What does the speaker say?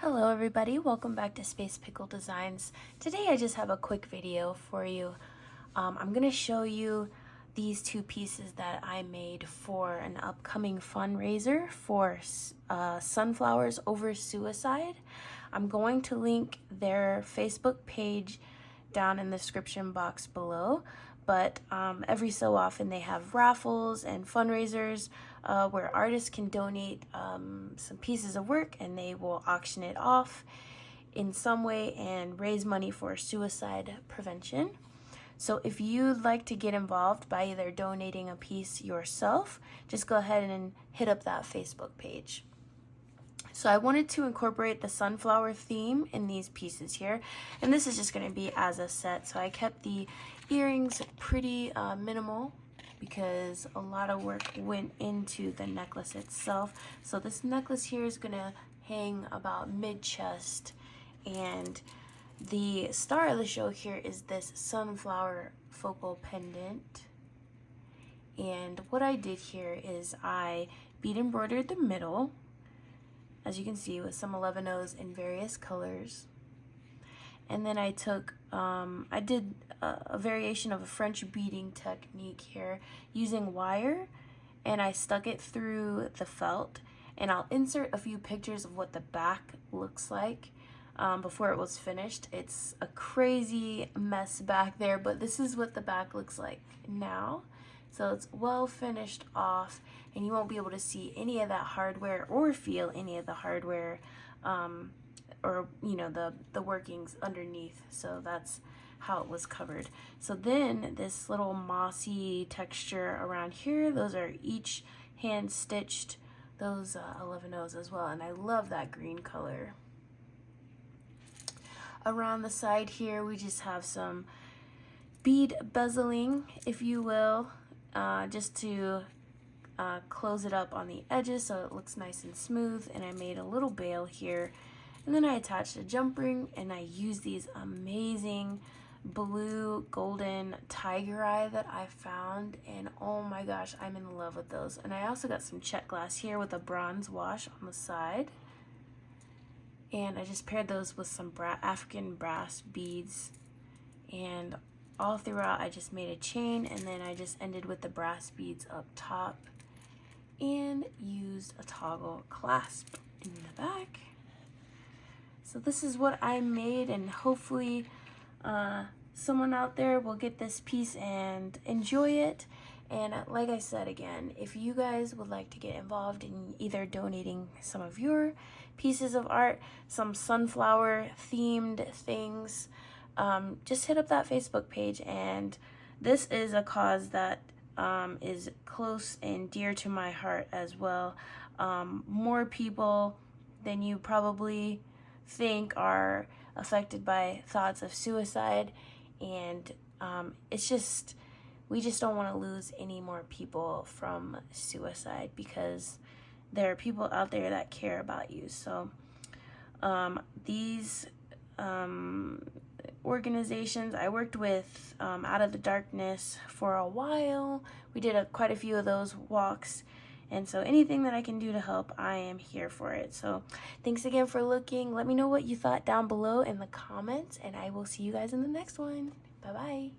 Hello everybody, welcome back to Space Pickle Designs. Today I just have a quick video for you. I'm going to show you these two pieces that I made for an upcoming fundraiser for Sunflowers Over Suicide. I'm going to link their Facebook page down in the description box below, but every so often they have raffles and fundraisers where artists can donate some pieces of work and they will auction it off in some way and raise money for suicide prevention. So if you'd like to get involved by either donating a piece yourself, just go ahead and hit up that Facebook page. So I wanted to incorporate the sunflower theme in these pieces here, and this is just going to be as a set. So I kept the earrings pretty minimal because a lot of work went into the necklace itself. So this necklace here is going to hang about mid-chest, and the star of the show here is this sunflower focal pendant. And what I did here is I bead embroidered the middle, as you can see, with some 11-O's in various colors. And then I took, I did a variation of a French beading technique here using wire, and I stuck it through the felt. And I'll insert a few pictures of what the back looks like before it was finished. It's a crazy mess back there, but this is what the back looks like now. So it's well finished off, and you won't be able to see any of that hardware or feel any of the hardware or the workings underneath. So that's how it was covered. So then this little mossy texture around here, those are each hand stitched, those 11-O's as well, and I love that green color. Around the side here we just have some bead bezeling, if you will, just to close it up on the edges so it looks nice and smooth. And I made a little bail here, and then I attached a jump ring, and I used these amazing blue golden tiger eye that I found, and oh my gosh, I'm in love with those. And I also got some check glass here with a bronze wash on the side, and I just paired those with some African brass beads, and all throughout I just made a chain, and then I just ended with the brass beads up top and used a toggle clasp in the back. So this is what I made, and hopefully someone out there will get this piece and enjoy it. And like I said again, if you guys would like to get involved in either donating some of your pieces of art, some sunflower themed things, just hit up that Facebook page. And this is a cause that is close and dear to my heart as well. More people than you probably think are affected by thoughts of suicide, and we just don't want to lose any more people from suicide, because there are people out there that care about you. So these organizations I worked with, Out of the Darkness, for a while. We did quite a few of those walks, and so anything that I can do to help, I am here for it. So thanks again for looking. Let me know what you thought down below in the comments, and I will see you guys in the next one. Bye bye.